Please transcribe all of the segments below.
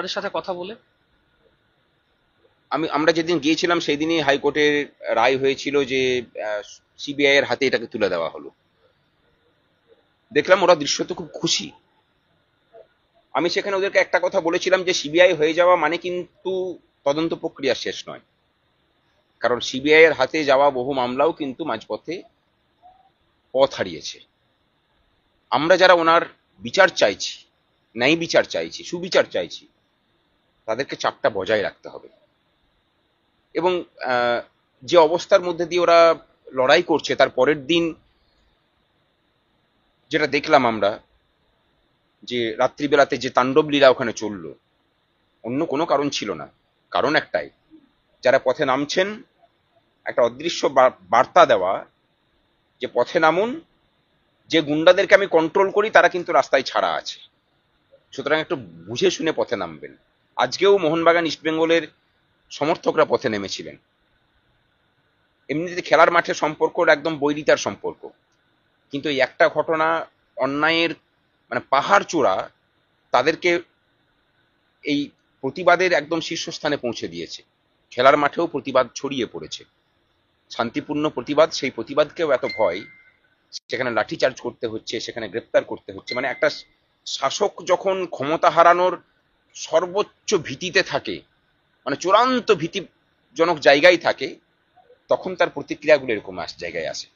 তাদের সাথে কথা বলে? আমরা যেদিন গিয়েছিলাম সেই দিনই হাইকোর্টের রায় হয়েছিল যে সিবিআই এর হাতে এটাকে তুলে দেওয়া হলো। দেখলাম ওরা দৃশ্যত খুব খুশি। আমি সেখানে ওদেরকে একটা কথা বলেছিলাম যে সিবিআই হয়ে যাওয়া মানে কিন্তু তদন্ত প্রক্রিয়া শেষ নয়, কারণ সিবিআই এর হাতে যাওয়া বহু মামলাও কিন্তু মাঝপথে পথ হারিয়েছে। আমরা যারা ওনার বিচার চাইছি, ন্যায় বিচার চাইছি, সুবিচার চাইছি, তাদেরকে চাপটা বজায় রাখতে হবে। এবং যে অবস্থার মধ্যে দিয়ে ওরা লড়াই করছে, তার পরের দিন যেটা দেখলাম আমরা, যে রাত্রিবেলাতে যে তাণ্ডব লীলা ওখানে চললো, অন্য কোনো কারণ ছিল না। কারণ একটাই, যারা পথে নামছেন একটা অদৃশ্য বার্তা দেওয়া যে পথে নামুন, যে গুন্ডাদেরকে আমি কন্ট্রোল করি তারা কিন্তু রাস্তায় ছাড়া আছে, সুতরাং একটু বুঝে শুনে পথে নামবেন। আজকেও মোহনবাগান ইস্টবেঙ্গলের সমর্থকরা পথে নেমেছিলেন। এমনিতে খেলার মাঠে সম্পর্ক একদম বৈরিতার সম্পর্ক, কিন্তু এই একটা ঘটনা অন্যায়ের মানে পাহাড় চূড়া তাদেরকে এই প্রতিবাদের একদম শীর্ষস্থানে পৌঁছে দিয়েছে। খেলার মাঠেও প্রতিবাদ ছড়িয়ে পড়েছে, শান্তিপূর্ণ প্রতিবাদ। সেই প্রতিবাদকেও এত ভয়, সেখানে লাঠিচার্জ করতে হচ্ছে, সেখানে গ্রেপ্তার করতে হচ্ছে। মানে একটা শাসক যখন ক্ষমতা হারানোর সর্বোচ্চ ভীতিতে থাকে, মানে চূড়ান্ত ভীতিজনক জায়গায় থাকে, তখন তার প্রতিক্রিয়াগুলো এরকম জায়গায় আসে।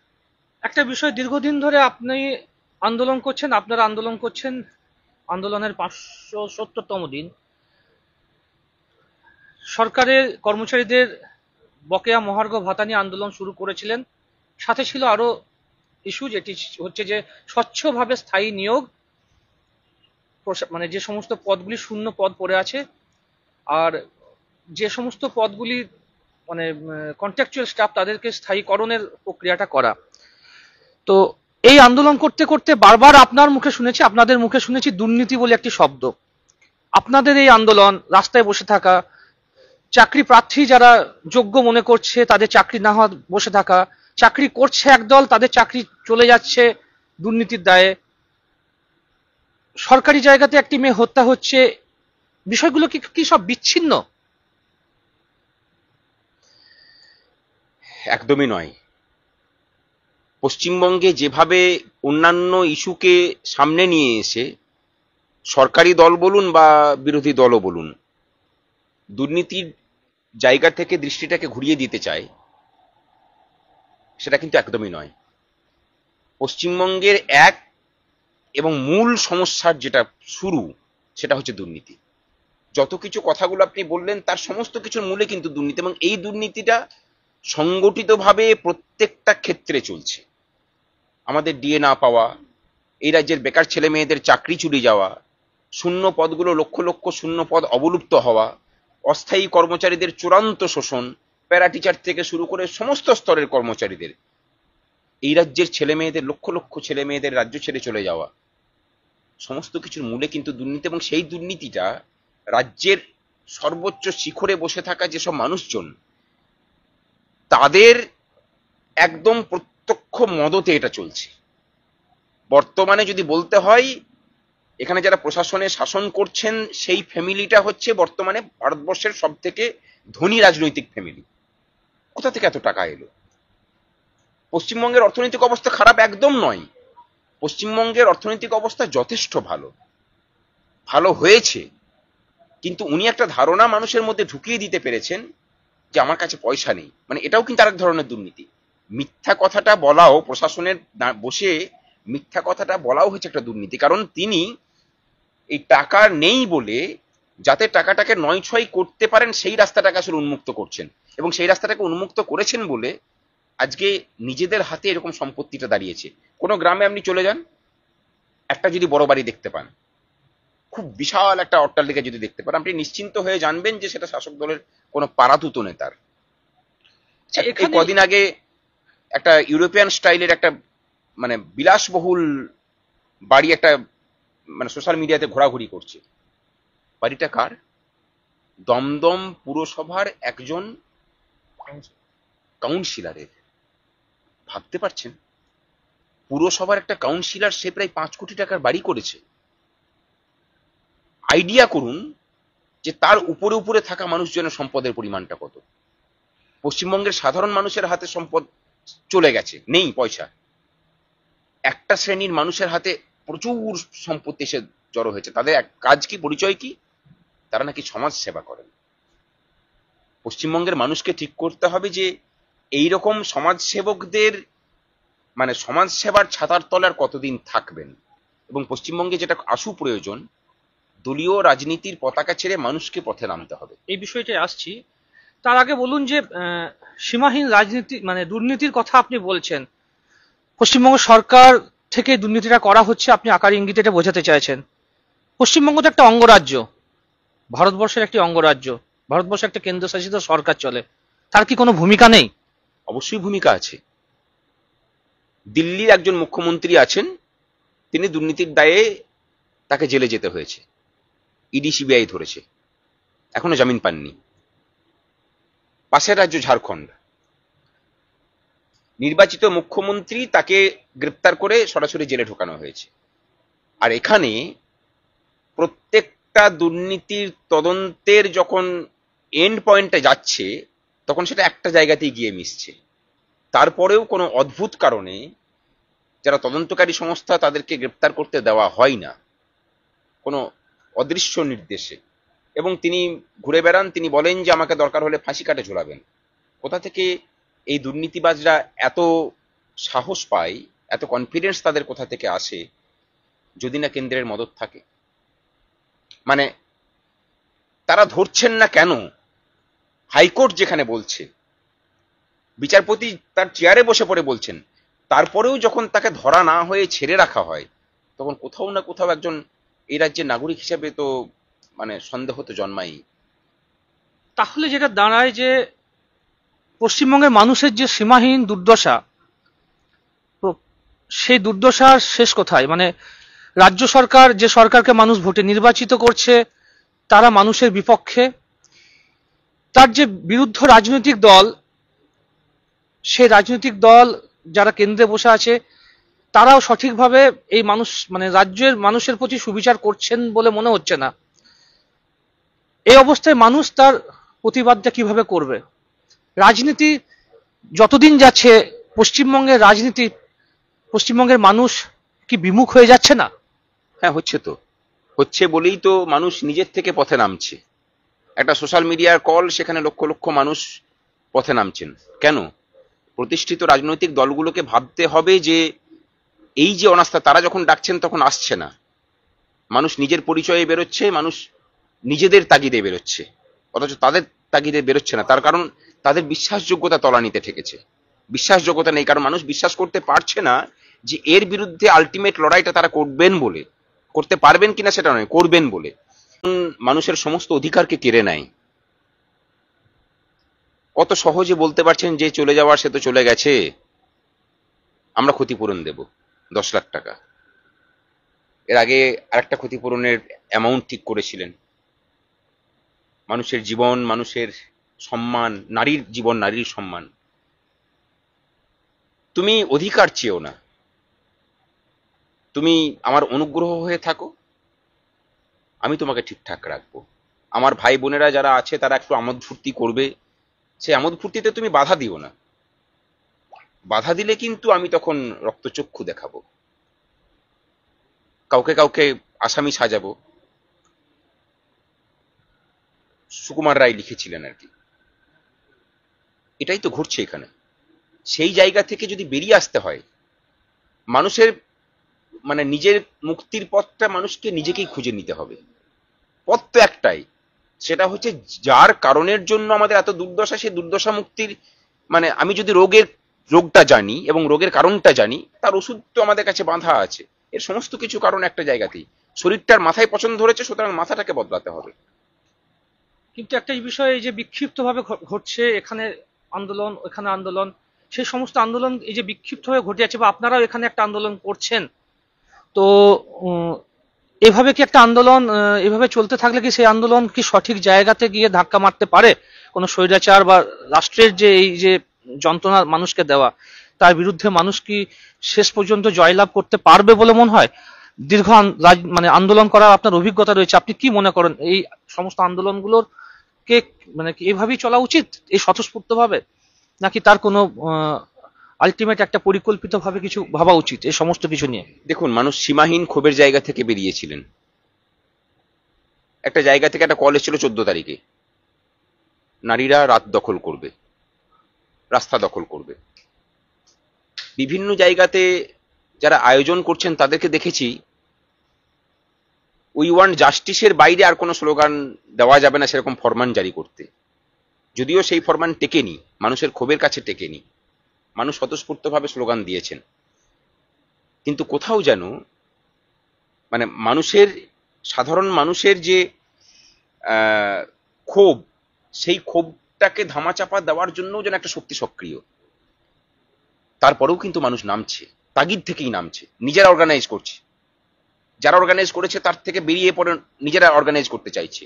একটা বিষয়, দীর্ঘদিন ধরে আপনি আন্দোলন করছেন, আপনারা আন্দোলন করছেন, আন্দোলনের 570তম দিন। সরকারের কর্মচারীদের বকেয়া মহার্ঘ ভাতা নিয়ে আন্দোলন শুরু করেছিলেন। সাথে ছিল আরো ইস্যু, যেটি হচ্ছে যে স্বচ্ছভাবে স্থায়ী নিয়োগ, মানে যে সমস্ত পদগুলি শূন্য পদ পড়ে আছে, আর যে সমস্ত পদগুলি মানে কন্ট্রাকচুয়াল স্টাফ, তাদেরকে স্থায়ীকরণের প্রক্রিয়াটা করা। তো এই আন্দোলন করতে করতে বারবার আপনার মুখে শুনেছি, আপনাদের মুখে শুনেছি দুর্নীতি বলে একটি শব্দ। আপনাদের এই আন্দোলন, রাস্তায় বসে থাকা, চাকরি প্রার্থী যারা যোগ্য মনে করছে তাদের চাকরি না হওয়া, বসে থাকা, চাকরি করছে একদল, তাদের চাকরি চলে যাচ্ছে দুর্নীতির দায়ে, সরকারি জায়গাতে একটি মেয়ে হত্যা হচ্ছে, বিষয়গুলো কি কি সব বিচ্ছিন্ন? একদমই নয়। পশ্চিমবঙ্গে যেভাবে অন্যান্য ইস্যুকে সামনে নিয়ে এসে সরকারি দল বলুন বা বিরোধী দলও বলুন, দুর্নীতির জায়গা থেকে দৃষ্টিটাকে ঘুরিয়ে দিতে চায়, সেটা কিন্তু একদমই নয়। পশ্চিমবঙ্গের এক এবং মূল সমস্যার যেটা শুরু, সেটা হচ্ছে দুর্নীতি। যত কিছু কথাগুলো আপনি বললেন তার সমস্ত কিছুর মূলে কিন্তু দুর্নীতি, এবং এই দুর্নীতিটা সংগঠিতভাবে প্রত্যেকটা ক্ষেত্রে চলছে। আমাদের ডিএ না পাওয়া, এই রাজ্যের বেকার ছেলে মেয়েদের চাকরি চুরি যাওয়া, শূন্য পদগুলো লক্ষ লক্ষ শূন্য পদ অবলুপ্ত হওয়া, অস্থায়ী কর্মচারীদের চূড়ান্ত শোষণ, প্যারা টিচার থেকে শুরু করে সমস্ত স্তরের কর্মচারীদের, এই রাজ্যের ছেলে মেয়েদের, লক্ষ লক্ষ ছেলে মেয়েদের রাজ্য ছেড়ে চলে যাওয়া, সমস্ত কিছুর মূলে কিন্তু দুর্নীতি। এবং সেই দুর্নীতিটা রাজ্যের সর্বোচ্চ শিখরে বসে থাকা যেসব মানুষজন, তাদের একদম প্রত্যক্ষ মদতে এটা চলছে। বর্তমানে যদি বলতে হয়, এখানে যারা প্রশাসনে শাসন করছেন সেই ফ্যামিলিটা হচ্ছে বর্তমানে ভারতবর্ষের সব থেকে ধনী রাজনৈতিক ফ্যামিলি। কোথা থেকে এত টাকা এলো? পশ্চিমবঙ্গের অর্থনৈতিক অবস্থা খারাপ একদম নয়, পশ্চিমবঙ্গের অর্থনৈতিক অবস্থা যথেষ্ট ভালো, ভালো হয়েছে। কিন্তু উনি একটা ধারণা মানুষের মধ্যে ঢুকিয়ে দিতে পেরেছেন যে আমার কাছে পয়সা নেই। মানে এটাও কিন্তু আরেক ধরনের দুর্নীতি। মিথ্যা কথাটা বলাও, প্রশাসনের বসে মিথ্যা কথাটা বলাও হচ্ছে একটা দুর্নীতি। কারণ তিনি এই টাকা নেই বলে যাতে টাকাটাকে নয় ছয় করতে পারেন সেই রাস্তাটাকে আসলে উন্মুক্ত করছেন, এবং সেই রাস্তাটাকে উন্মুক্ত করেছেন বলে আজকে নিজেদের হাতে এরকম সম্পত্তিটা দাঁড়িয়েছে। কোনো গ্রামে আপনি চলে যান, একটা যদি বড় বাড়ি দেখতে পান, খুব বিশাল একটা অট্টালিকা যদি দেখতে পান, আপনি নিশ্চিন্ত হয়ে জানবেন যে সেটা শাসক দলের কোনো পাড়াতুতো নেতার। আচ্ছা, এই এখানে কদিন আগে একটা ইউরোপিয়ান স্টাইলের একটা মানে বিলাসবহুল বাড়ি একটা মানে সোশ্যাল মিডিয়াতে ঘোরাঘুরি করছে। বাড়িটা কার? দমদম পুরসভার একজন কাউন্সিলরের। ভাবতে পারছেন? পুরসভার একটা কাউন্সিলর, সে প্রায় 5 কোটি টাকার বাড়ি করেছে। আইডিয়া করুন, যে তার উপরে উপরে থাকা মানুষজনের সম্পদের পরিমাণটা কত। পশ্চিমবঙ্গের সাধারণ মানুষের হাতে সম্পদ চলে গেছে, নেই পয়সা। একটা শ্রেণীর মানুষের হাতে প্রচুর সম্পত্তি এসে জড়ো হয়েছে। তাদের এক কাজ কি, পরিচয় কি? তারা নাকি সমাজ সেবা করেন। পশ্চিমবঙ্গের মানুষকে ঠিক করতে হবে যে এই রকম সমাজসেবকদের মানে সমাজ সেবার ছাতার তলার কতদিন থাকবেন। এবং পশ্চিমবঙ্গে যেটা আশু প্রয়োজন, দলীয় রাজনীতির পতাকা ছেড়ে মানুষকে পথে নামতে হবে। এই বিষয়টাই আসছি। তার আগে বলুন যে সীমাহীন রাজনীতি মানে দুর্নীতির কথা আপনি বলছেন, পশ্চিমবঙ্গ সরকার থেকে দুর্নীতিটা করা হচ্ছে, আপনি আকার ইঙ্গিতে এটা বোঝাতে চাইছেন। পশ্চিমবঙ্গ তো একটা অঙ্গরাজ্য, ভারতবর্ষের একটি অঙ্গরাজ্য, ভারতবর্ষে একটা কেন্দ্রশাসিত সরকার চলে, তার কি কোনো ভূমিকা নেই? অবশ্যই ভূমিকা আছে। দিল্লির একজন মুখ্যমন্ত্রী আছেন, তিনি দুর্নীতির দায়ে তাকে জেলে যেতে হয়েছে, ইডি সিবিআই ধরেছে, এখনো জামিন পাননি। পাশের রাজ্য ঝাড়খণ্ড, নির্বাচিত মুখ্যমন্ত্রী, তাকে গ্রেপ্তার করে সরাসরি জেলে ঢোকানো হয়েছে। আর এখানে প্রত্যেকটা দুর্নীতির তদন্তের যখন এন্ড পয়েন্টে যাচ্ছে, তখন সেটা একটা জায়গাতেই গিয়ে মিশছে। তারপরেও কোনো অদ্ভুত কারণে যারা তদন্তকারী সংস্থা, তাদেরকে গ্রেপ্তার করতে দেওয়া হয় না কোনো অদৃশ্য নির্দেশে। এবং তিনি ঘুরে বেড়ান, তিনি বলেন যে আমাকে দরকার হলে ফাঁসি কাটে ঝোলাবেন। কোথা থেকে এই দুর্নীতিবাজরা এত সাহস পায়, এত কনফিডেন্স তাদের কোথা থেকে আসে, যদি না কেন্দ্রের মদত থাকে? মানে তারা ধরছেন না কেন? হাইকোর্ট যেখানে বলছে, বিচারপতি তার চেয়ারে বসে পড়ে বলছেন, তারপরেও যখন তাকে ধরা না হয়ে ছেড়ে রাখা হয়, তখন কোথাও না কোথাও একজন এই রাজ্যের নাগরিক হিসেবে তো মানে সন্দেহ তো জন্মাই। তাহলে যেটা দাঁড়ায় যে পশ্চিমবঙ্গের মানুষের যে সীমাহীন দুর্দশা, সেই দুর্দশার শেষ কোথায়? মানে রাজ্য সরকার, যে সরকারকে মানুষ ভোটে নির্বাচিত করছে, তারা মানুষের বিপক্ষে। তার যে বিরুদ্ধ রাজনৈতিক দল, সেই রাজনৈতিক দল যারা কেন্দ্রে বসে আছে, তারাও সঠিকভাবে এই মানুষ মানে রাজ্যের মানুষের প্রতি সুবিচার করছেন বলে মনে হচ্ছে না। এই অবস্থায় মানুষ তার প্রতিবাদটা কিভাবে করবে? রাজনীতি যতদিন যাচ্ছে, পশ্চিমবঙ্গের রাজনীতি, পশ্চিমবঙ্গের মানুষ কি বিমুখ হয়ে যাচ্ছে না? হ্যাঁ, হচ্ছে তো। হচ্ছে বলেই তো মানুষ নিজের থেকে পথে নামছে। একটা সোশ্যাল মিডিয়ার কল, সেখানে লক্ষ লক্ষ মানুষ পথে নামছেন। কেন? প্রতিষ্ঠিত রাজনৈতিক দলগুলোকে ভাবতে হবে যে এই যে অনাস্থা, তারা যখন ডাকছেন তখন আসছে না। মানুষ নিজের পরিচয়ে বেরোচ্ছে, মানুষ নিজেদের তাগিদে বেরোচ্ছে, অথচ তাদের তাগিদে বেরোচ্ছে না। তার কারণ তাদের বিশ্বাসযোগ্যতা তলানিতে ঠেকেছে। বিশ্বাসযোগ্যতা নেই, কারণ মানুষ বিশ্বাস করতে পারছে না যে এর বিরুদ্ধে আলটিমেট লড়াইটা তারা করবেন বলে। করতে পারবেন কিনা সেটা নয়, করবেন বলে। মানুষের সমস্ত অধিকারকে কেড়ে নেয়। কত সহজে বলতে পারছেন যে চলে যাওয়ার সে তো চলে গেছে, আমরা ক্ষতিপূরণ দেব 10 লাখ টাকা। এর আগে আরেকটা ক্ষতিপূরণের অ্যামাউন্ট ঠিক করেছিলেন। মানুষের জীবন, মানুষের সম্মান, নারীর জীবন, নারীর সম্মান। তুমি অধিকার চেয়েও না, তুমি আমার অনুগ্রহ হয়ে থাকো, আমি তোমাকে ঠিকঠাক রাখবো। আমার ভাই বোনেরা যারা আছে, তারা একটু আমোদ ফুর্তি করবে, সেই আমোদ ফুর্তিতে তুমি বাধা দিও না। বাধা দিলে কিন্তু আমি তখন রক্তচক্ষু দেখাবো, কাউকে কাউকে আসামি সাজাবো। সুকুমার রায় লিখেছিলেন আর কি। এটাই তো ঘটছে এখানে। সেই জায়গা থেকে যদি বেরিয়ে আসতে হয়, মানুষের মানে নিজের মুক্তির পথটা মানুষকে নিজেকেই খুঁজে নিতে হবে। পথ তো একটাই, সেটা হচ্ছে যার কারণের জন্য আমাদের এত দুর্দশা, সেই দুর্দশা মুক্তির মানে আমি যদি রোগটা জানি এবং রোগের কারণটা জানি, তার ওষুধ তো আমাদের কাছে বাঁধা আছে। এর সমস্ত কিছু কারণ একটা জায়গাতেই। শরীরটার মাথায় পছন্দ ধরেছে, সুতরাং মাথাটাকে বদলাতে হবে। কিন্তু একটা বিষয়, এই যে বিক্ষিপ্তভাবে ঘটছে, এখানে আন্দোলন, ওখানে আন্দোলন, সেই সমস্ত আন্দোলন এই যে বিক্ষিপ্তভাবে ঘটে যাচ্ছে, বা আপনারাও এখানে একটা আন্দোলন করছেন, তো এভাবে কি একটা আন্দোলন এভাবে চলতে থাকলে কি সেই আন্দোলন কি সঠিক জায়গাতে গিয়ে ধাক্কা মারতে পারে? কোনো স্বৈরাচার বা রাষ্ট্রের যে এই যে যন্ত্রণা মানুষকে দেওয়া, তার বিরুদ্ধে মানুষ কি শেষ পর্যন্ত জয়লাভ করতে পারবে বলে মনে হয়? দীর্ঘ মানে আন্দোলন করার আপনার অভিজ্ঞতা রয়েছে, আপনি কি মনে করেন এই সমস্ত আন্দোলনগুলোর কে মানে কি এভাবেই চলা উচিত, এই স্বতঃস্ফূর্ত ভাবে, নাকি তার কোনো আলটিমেট একটা পরিকল্পিত ভাবে কিছু ভাবা উচিত এই সমস্ত কিছু নিয়ে? দেখুন, মানুষ সীমাহীন ক্ষোভের জায়গা থেকে বেরিয়েছিলেন। একটা জায়গা থেকে একটা কল এসেছিল 14 তারিখে, নারীরা রাত দখল করবে, রাস্তা দখল করবে। বিভিন্ন জায়গাতে যারা আয়োজন করছেন তাদেরকে দেখেছি উই ওয়ান্ট জাস্টিসের বাইরে আর কোনো স্লোগান দেওয়া যাবে না সেরকম ফরমান জারি করতে। যদিও সেই ফরমান টেকেনি, মানুষের ক্ষোভের কাছে টেকেনি, মানুষ স্বতঃস্ফূর্তভাবে স্লোগান দিয়েছেন, কিন্তু কোথাও যেন মানে মানুষের, সাধারণ মানুষের যে ক্ষোভ, সেই ক্ষোভটাকে ধামাচাপা দেওয়ার জন্য যেন একটা শক্তি সক্রিয়। তারপরেও কিন্তু মানুষ নামছে, তাগিদ থেকেই নামছে, নিজেরা অর্গানাইজ করছে, যারা অর্গানাইজ করেছে তার থেকে বেরিয়ে পড়ে নিজেরা অর্গানাইজ করতে চাইছে।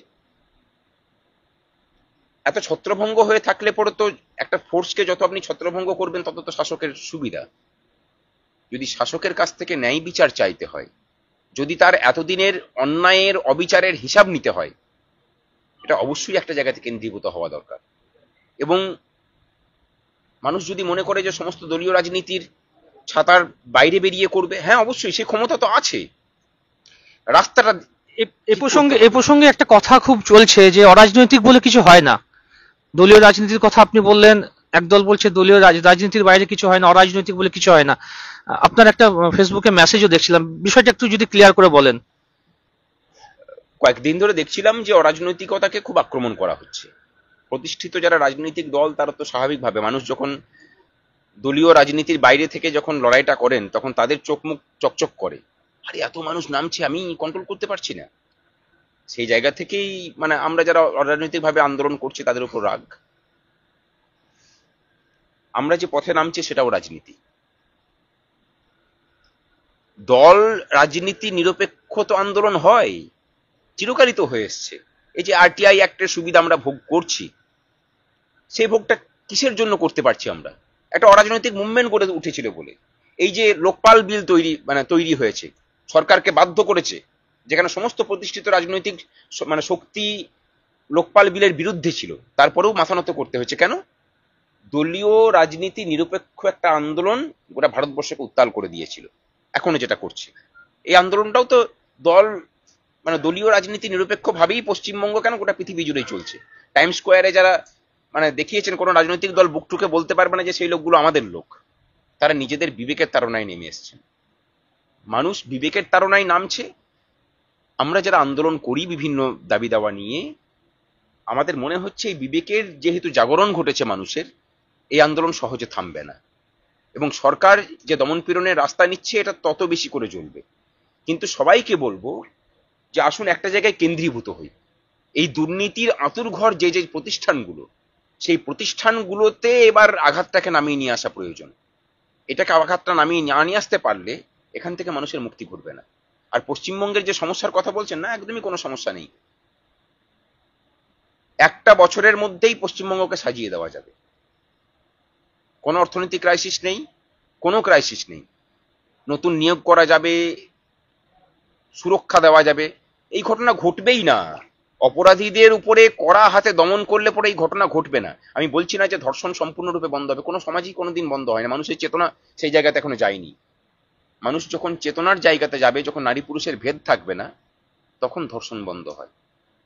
এত ছত্রভঙ্গ হয়ে থাকলে পরে তো একটা ফোর্সকে যত আপনি ছত্রভঙ্গ করবেন তত তো শাসকের সুবিধা। যদি শাসকের কাছ থেকে ন্যায় বিচার চাইতে হয়, যদি তার এতদিনের অন্যায়ের অবিচারের হিসাব নিতে হয়, এটা অবশ্যই একটা জায়গাতে কেন্দ্রীভূত হওয়া দরকার। এবং মানুষ যদি মনে করে যে সমস্ত দলীয় রাজনীতির ছাতার বাইরে বেরিয়ে করবে, হ্যাঁ অবশ্যই সেই ক্ষমতা তো আছে, রাস্তাটা। এ প্রসঙ্গে একটা কথা খুব চলছে যে অরাজনৈতিক বলে কিছু হয় না। দলীয় রাজনীতির কথা আপনি বললেন, একদল বলছে দলীয় রাজনীতির বাইরে কিছু হয় না, অরাজনৈতিক বলে কিছু হয় না। আপনার একটা ফেসবুকে মেসেজও দেখছিলাম, বিষয়টা একটু যদি ক্লিয়ার করে বলেন। কয়েকদিন ধরে দেখছিলাম যে অরাজনৈতিকতাকে খুব আক্রমণ করা হচ্ছে। প্রতিষ্ঠিত যারা রাজনৈতিক দল তারা তো স্বাভাবিকভাবে, মানুষ যখন দলীয় রাজনীতির বাইরে থেকে যখন লড়াইটা করেন তখন তাদের চোখ মুখ চকচক করে, আরে এত মানুষ নামছে, আমি কন্ট্রোল করতে পারছি না। সেই জায়গা থেকেই মানে আমরা যারা অরাজনৈতিকভাবে আন্দোলন করছি তাদের উপর রাগ। আমরা যে পথে নামছি সেটাও রাজনীতি। দল রাজনীতি নিরপেক্ষ তো আন্দোলন হয়, চিরকালই তো হয়ে এসছে। এই যে আরটিআই অ্যাক্টের সুবিধা আমরা ভোগ করছি, সেই ভোগটা কিসের জন্য করতে পারছি আমরা? একটা অরাজনৈতিক মুভমেন্ট গড়ে উঠেছিল বলে। এই যে লোকপাল বিল তৈরি হয়েছে, সরকারকে বাধ্য করেছে, যেখানে সমস্ত প্রতিষ্ঠিত রাজনৈতিক শক্তি লোকপাল বিলের বিরুদ্ধে ছিল, তারপরেও মাথা নত করতে হয়েছে কেন? দলীয় রাজনীতি নিরপেক্ষ একটা আন্দোলন গোটা ভারতবর্ষকে উত্তাল করে দিয়েছিল। এখনো যেটা করছে এই আন্দোলনটাও তো দল দলীয় রাজনীতি নিরপেক্ষ ভাবেই পশ্চিমবঙ্গ কেন গোটা পৃথিবী জুড়েই চলছে। টাইম স্কোয়ারে যারা দেখিয়েছেন, কোনো রাজনৈতিক দল বুক টুকে বলতে পারবে না যে সেই লোকগুলো আমাদের লোক। তারা নিজেদের বিবেকের তাড়নায় নেমে এসছেন। মানুষ বিবেকের তাড়নায় নামছে। আমরা যারা আন্দোলন করি বিভিন্ন দাবি দাওয়া নিয়ে, আমাদের মনে হচ্ছে এই বিবেকের যেহেতু জাগরণ ঘটেছে মানুষের, এই আন্দোলন সহজে থামবে না, এবং সরকার যে দমন পীড়নের রাস্তা নিচ্ছে এটা তত বেশি করে জ্বলবে। কিন্তু সবাইকে বলবো যে আসুন একটা জায়গায় কেন্দ্রীভূত হই। এই দুর্নীতির আঁতুড়ঘর যে যে প্রতিষ্ঠানগুলো, সেই প্রতিষ্ঠানগুলোতে এবার আঘাতটাকে নামিয়ে নিয়ে আসা প্রয়োজন। এটাকে আঘাতটা নামিয়ে নিয়ে আসতে পারলে এখান থেকে মানুষের মুক্তি ঘটবে না। আর পশ্চিমবঙ্গের যে সমস্যার কথা বলছেন না, একদমই কোনো সমস্যা নেই। একটা বছরের মধ্যেই পশ্চিমবঙ্গকে সাজিয়ে দেওয়া যাবে। কোনো অর্থনৈতিক ক্রাইসিস নেই, কোনো ক্রাইসিস নেই। নতুন নিয়োগ করা যাবে, সুরক্ষা দেওয়া যাবে। এই ঘটনা ঘটবেই না। অপরাধীদের উপরে কড়া হাতে দমন করলে পরে এই ঘটনা ঘটবে না। আমি বলছি না যে ধর্ষণ সম্পূর্ণরূপে বন্ধ হবে, কোনো সমাজই কোনোদিন বন্ধ হয় না। মানুষের চেতনা সেই জায়গাতে এখনো যায়নি। মানুষ যখন চেতনার জায়গাতে যাবে, যখন নারী পুরুষের ভেদ থাকবে না, তখন ধর্ষণ বন্ধ হয়।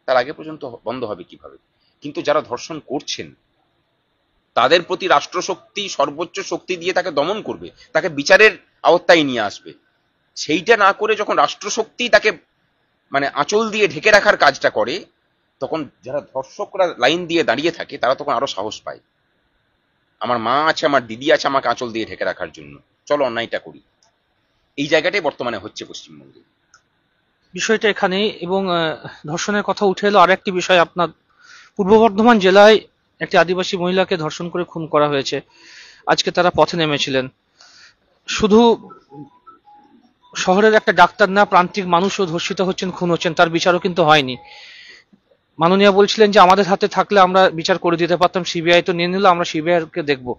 তার আগে পর্যন্ত বন্ধ হবে কিভাবে? কিন্তু যারা ধর্ষণ করছেন তাদের প্রতি রাষ্ট্রশক্তি সর্বোচ্চ শক্তি দিয়ে তাকে দমন করবে, তাকে বিচারের আওতায় নিয়ে আসবে। সেইটা না করে যখন রাষ্ট্রশক্তি তাকে আঁচল দিয়ে ঢেকে রাখার কাজটা করে, তখন যারা ধর্ষকরা লাইন দিয়ে দাঁড়িয়ে থাকে তারা তখন আরো সাহস পায়। আমার মা আছে, আমার দিদি আছে আমাকে আঁচল দিয়ে ঢেকে রাখার জন্য, চলো অন্যায়টা করি। এই জায়গাটাই বর্তমানে হচ্ছে পশ্চিমবঙ্গে। বিষয়টা এখানে। এবং ধর্ষণের কথা উঠে এলো আরেকটি বিষয়, আপনার পূর্ব বর্ধমান জেলায় একটি আদিবাসী মহিলাকে ধর্ষণ করে খুন করা হয়েছে। আজকে তারা পথে নেমেছিলেন। শুধু শহরের একটা ডাক্তার না, প্রান্তিক মানুষও ধর্ষিত হচ্ছেন, খুন হচ্ছেন, তার বিচারও কিন্তু হয়নি। মাননীয়া বলছিলেন যে আমাদের হাতে থাকলে আমরা বিচার করে দিতে পারতাম, সিবিআই তো নিয়ে নিল, আমরা সিবিআই কে দেখবো।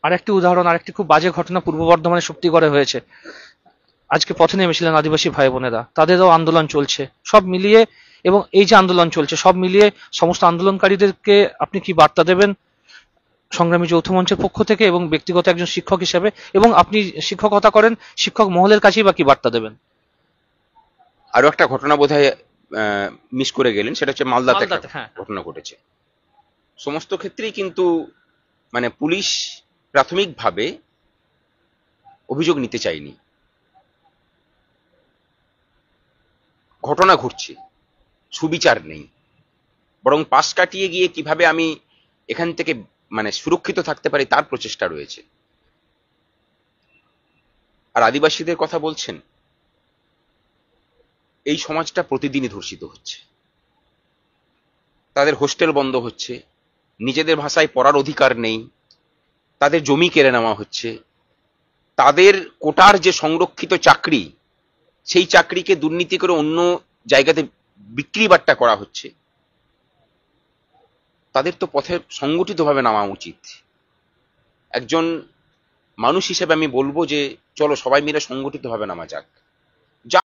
আরেকটি উদাহরণ, আরেকটি খুব বাজে ঘটনা পূর্ব বর্ধমানে শক্তিগড়ে হয়েছে। আজকে পথে নেমেছিলেন আদিবাসী ভাই বোনেরা, তাদেরও আন্দোলন চলছে, সব মিলিয়ে। এবং এই যে আন্দোলন চলছে সব মিলিয়ে সমস্ত আন্দোলনকারীদেরকে আপনি কি বার্তা দেবেন সংগ্রামী যৌথ মঞ্চের পক্ষ থেকে এবং ব্যক্তিগত একজন শিক্ষক হিসেবে, এবং আপনি শিক্ষকতা করেন, শিক্ষক মহলের কাছেই বা কি বার্তা দেবেন? আরো একটা ঘটনা বোধহয় মিস করে গেলেন, সেটা হচ্ছে মালদাতে একটা মালদাতে, হ্যাঁ। ঘটনা ঘটেছে। সমস্ত ক্ষেত্রেই কিন্তু মানে পুলিশ প্রাথমিকভাবে অভিযোগ নিতে চায়নি। ঘটনা ঘটছে, সুবিচার নেই, বরং পাশ কাটিয়ে গিয়ে কিভাবে আমি এখান থেকে মানে সুরক্ষিত থাকতে পারি তার প্রচেষ্টা রয়েছে। আর আদিবাসীদের কথা বলছেন, এই সমাজটা প্রতিদিনই ধর্ষিত হচ্ছে। তাদের হোস্টেল বন্ধ হচ্ছে, নিজেদের ভাষায় পড়ার অধিকার নেই, তাদের জমি কেড়ে নেওয়া হচ্ছে, তাদের কোটার যে সংরক্ষিত চাকরি সেই চাকরিকে দুর্নীতি করে অন্য জায়গাতে বিক্রি বাট্টা করা হচ্ছে। তাদের তো পথে সংগঠিতভাবে নামা উচিত। একজন মানুষ হিসেবে আমি বলবো যে চলো সবাই মিলে সংগঠিতভাবে নামা যাক।